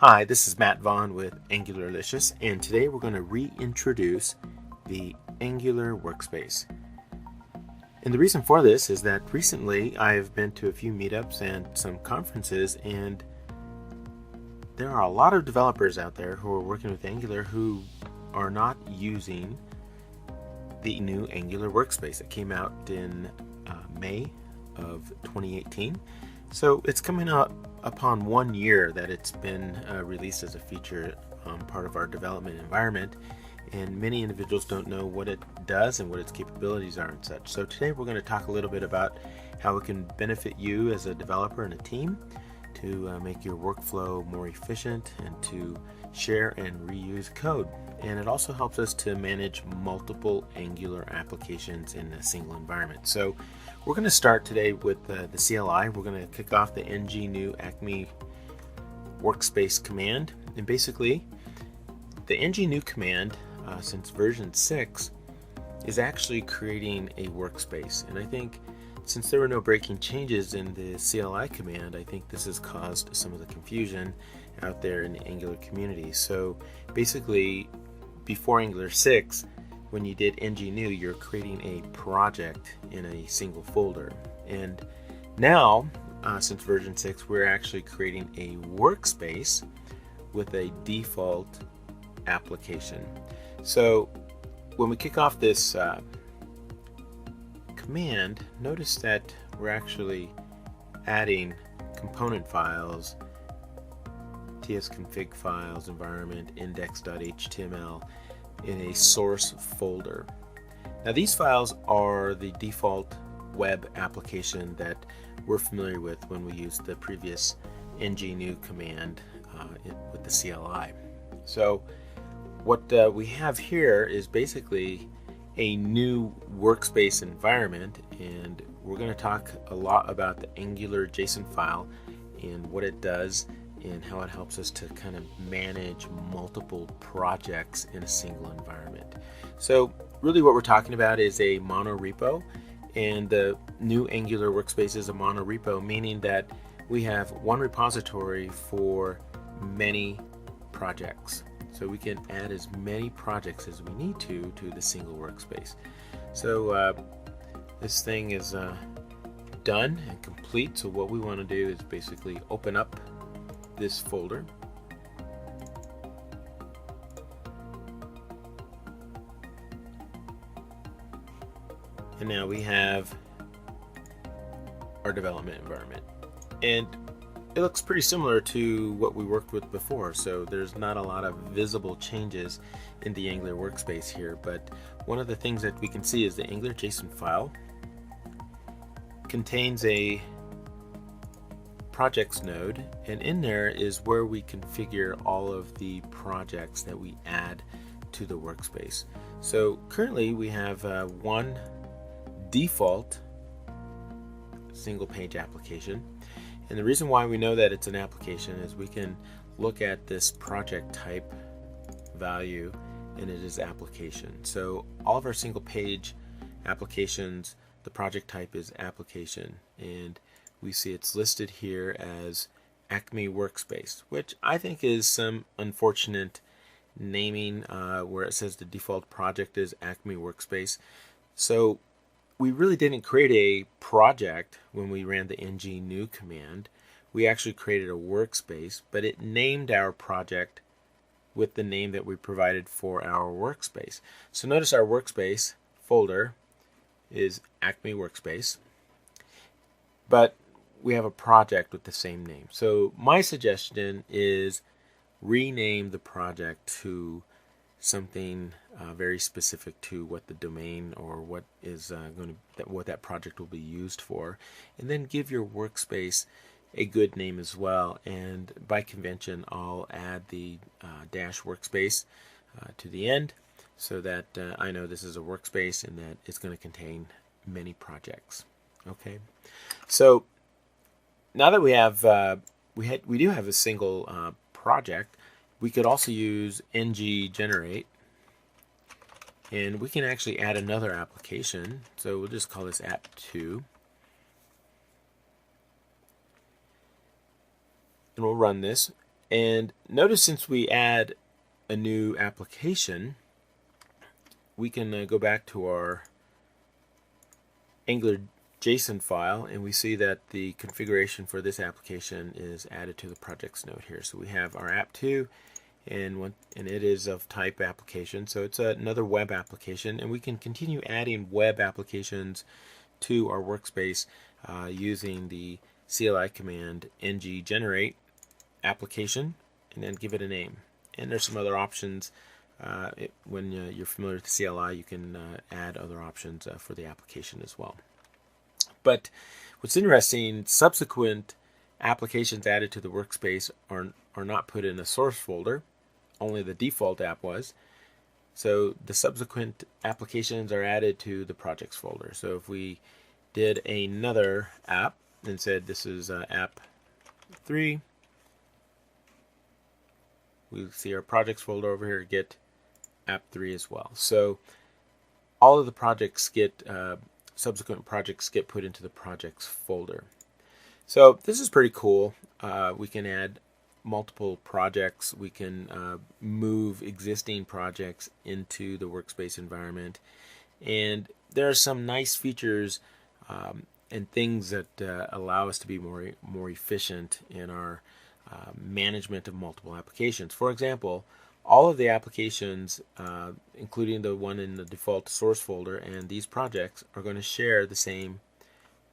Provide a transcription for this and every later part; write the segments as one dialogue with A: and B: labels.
A: Hi, this is Matt Vaughn with Angularlicious, and today we're going to reintroduce the Angular Workspace. And the reason for this is that recently I've been to a few meetups and some conferences, and there are a lot of developers out there who are working with Angular who are not using the new Angular Workspace that came out in May of 2018. So it's coming out upon 1 year that it's been released as a feature part of our development environment, and many individuals don't know what it does and what its capabilities are and such. So today we're going to talk a little bit about how it can benefit you as a developer and a team to make your workflow more efficient and to share and reuse code. And it also helps us to manage multiple Angular applications in a single environment. So we're going to start today with the CLI. We're going to kick off the ng new acme workspace command. And basically, the ng new command, since version 6, is actually creating a workspace. And I think since there were no breaking changes in the CLI command, I think this has caused some of the confusion out there in the Angular community. So basically, before Angular 6, when you did ng new, you're creating a project in a single folder. And now, since version 6, we're actually creating a workspace with a default application. So when we kick off this command, notice that we're actually adding component files, tsconfig files, environment, index.html in a source folder. Now these files are the default web application that we're familiar with when we use the previous ng new command with the CLI. So what we have here is basically a new workspace environment, and we're going to talk a lot about the Angular JSON file and what it does and how it helps us to kind of manage multiple projects in a single environment. So really what we're talking about is a monorepo, and the new Angular Workspace is a monorepo, meaning that we have one repository for many projects. So we can add as many projects as we need to the single workspace. So this thing is done and complete. So what we want to do is basically open up this folder. And now we have our development environment. And it looks pretty similar to what we worked with before, so there's not a lot of visible changes in the Angular Workspace here, but one of the things that we can see is the Angular JSON file contains a projects node, and in there is where we configure all of the projects that we add to the workspace. So currently we have one default single page application. And the reason why we know that it's an application is we can look at this project type value, and it is application. So all of our single page applications, the project type is application, and we see it's listed here as Acme Workspace, which I think is some unfortunate naming where it says the default project is Acme Workspace. So we really didn't create a project when we ran the ng new command. We actually created a workspace, but it named our project with the name that we provided for our workspace. So notice our workspace folder is Acme Workspace, but we have a project with the same name. So my suggestion is rename the project to something very specific to what the domain or what is what that project will be used for, and then give your workspace a good name as well. And by convention, I'll add the dash workspace to the end so that I know this is a workspace and that it's going to contain many projects. Okay, so now that we have we do have a single project, we could also use ng generate, and we can actually add another application. So we'll just call this app2, and we'll run this. And notice since we add a new application, we can go back to our Angular JSON file, and we see that the configuration for this application is added to the projects node here. So we have our app2, and it is of type application, so it's another web application, and we can continue adding web applications to our workspace using the CLI command ng generate application and then give it a name. And there's some other options. When you're familiar with the CLI, you can add other options for the application as well. But what's interesting, subsequent applications added to the workspace are not put in a source folder. Only the default app was. So the subsequent applications are added to the projects folder. So if we did another app and said this is app 3, we see our projects folder over here get app 3 as well. So all of the projects get subsequent projects get put into the projects folder. So this is pretty cool. We can add multiple projects. We can move existing projects into the workspace environment, and there are some nice features and things that allow us to be more efficient in our management of multiple applications. For example, all of the applications, including the one in the default source folder and these projects, are going to share the same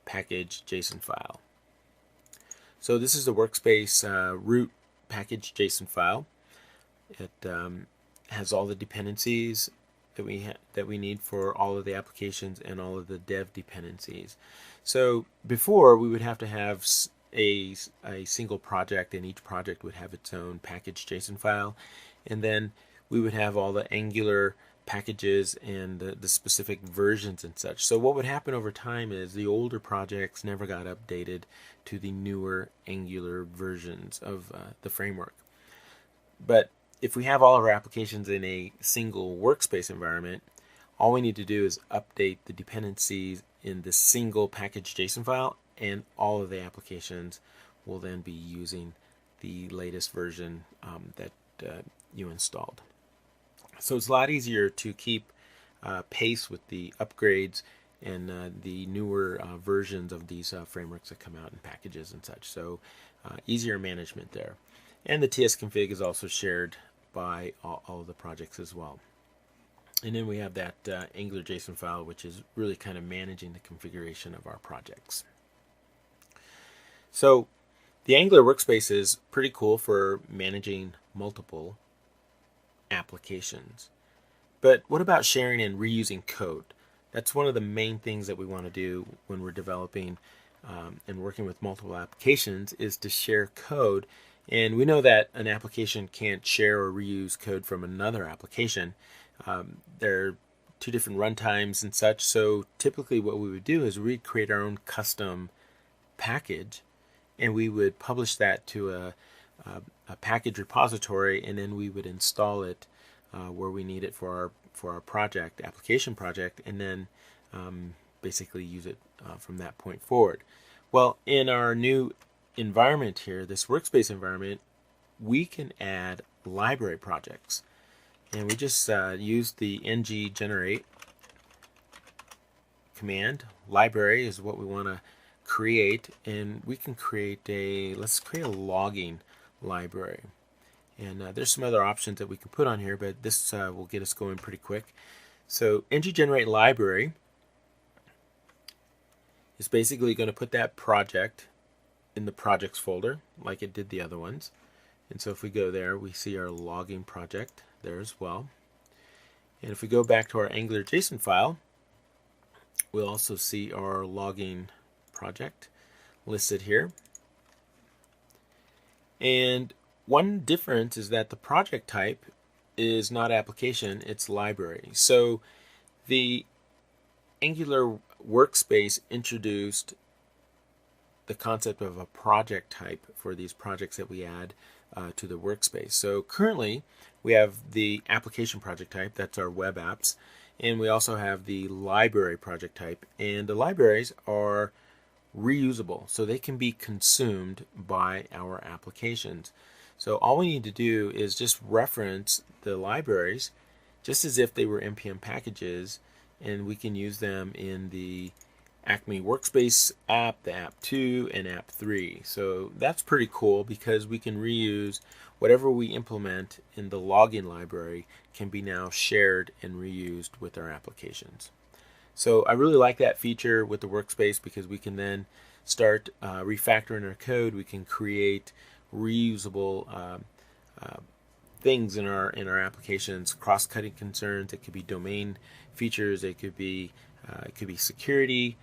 A: package JSON file. So this is the workspace root package JSON file. It has all the dependencies that we need for all of the applications and all of the dev dependencies. So before, we would have to have a single project, and each project would have its own package JSON file, and then we would have all the Angular packages and the specific versions and such. So what would happen over time is the older projects never got updated to the newer Angular versions of the framework. But if we have all of our applications in a single workspace environment, all we need to do is update the dependencies in the single package JSON file, and all of the applications will then be using the latest version that you installed. So it's a lot easier to keep pace with the upgrades and the newer versions of these frameworks that come out in packages and such. So easier management there. And the TS config is also shared by all of the projects as well. And then we have that Angular JSON file, which is really kind of managing the configuration of our projects. So the Angular Workspace is pretty cool for managing multiple applications. But what about sharing and reusing code? That's one of the main things that we want to do when we're developing and working with multiple applications, is to share code. And we know that an application can't share or reuse code from another application. There are two different runtimes and such. So typically what we would do is we'd create our own custom package, and we would publish that to a package repository, and then we would install it where we need it for our project, application project, and then basically use it from that point forward. Well, in our new environment here, this workspace environment, we can add library projects, and we just use the ng generate command. Library is what we want to create, and we can create let's create a logging library. And there's some other options that we can put on here, but this will get us going pretty quick. So ng generate library is basically going to put that project in the projects folder like it did the other ones. And so if we go there, we see our logging project there as well. And if we go back to our Angular JSON file, we'll also see our logging project listed here. And one difference is that the project type is not application, it's library. So the Angular Workspace introduced the concept of a project type for these projects that we add to the workspace. So currently we have the application project type, that's our web apps, and we also have the library project type, and the libraries are reusable, so they can be consumed by our applications. So all we need to do is just reference the libraries just as if they were npm packages, and we can use them in the Acme Workspace app, the app 2, and app 3. So that's pretty cool because we can reuse whatever we implement in the login library can be now shared and reused with our applications. So I really like that feature with the workspace because we can then start refactoring our code. We can create reusable things in our applications, cross-cutting concerns. It could be domain features. It could be security.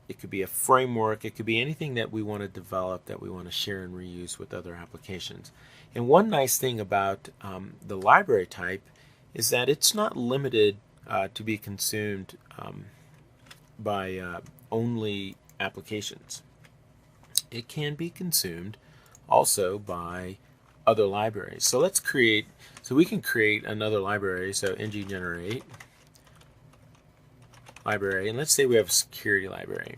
A: It could be a framework. It could be anything that we want to develop that we want to share and reuse with other applications. And one nice thing about the library type is that it's not limited to be consumed by only applications. It can be consumed also by other libraries. So we can create another library. So ng generate library, and let's say we have a security library.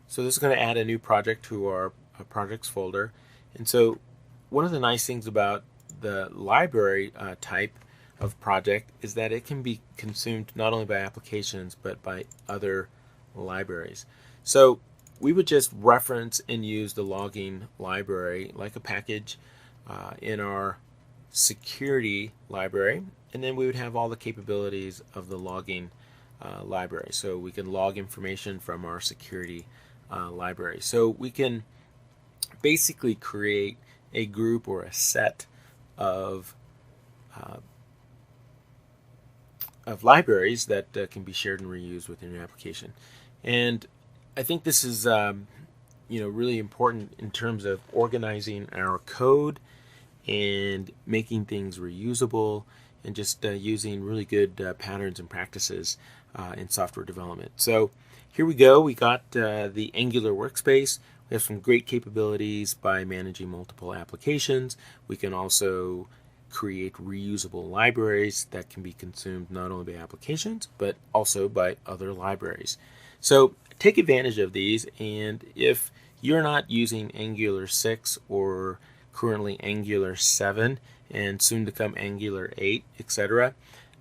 A: So this is going to add a new project to our projects folder. And so one of the nice things about the library type of project is that it can be consumed not only by applications but by other libraries. So we would just reference and use the logging library like a package in our security library, and then we would have all the capabilities of the logging library. So we can log information from our security library. So we can basically create a group or a set of libraries that can be shared and reused within your application. And I think this is really important in terms of organizing our code and making things reusable, and just using really good patterns and practices in software development. So here we go. We got the Angular Workspace. We have some great capabilities by managing multiple applications. We can also create reusable libraries that can be consumed not only by applications but also by other libraries. So take advantage of these, and if you're not using Angular 6 or currently Angular 7 and soon to come Angular 8, etc.,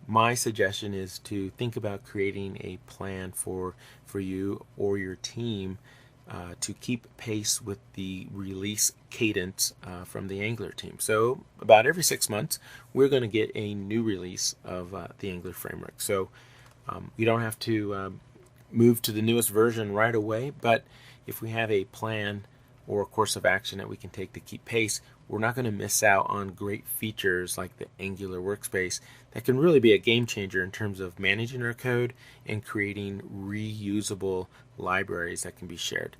A: my suggestion is to think about creating a plan for you or your team to keep pace with the release cadence from the Angular team. So about every 6 months, we're going to get a new release of the Angular framework. So you don't have to move to the newest version right away, but if we have a plan or a course of action that we can take to keep pace, we're not going to miss out on great features like the Angular Workspace that can really be a game changer in terms of managing our code and creating reusable libraries that can be shared.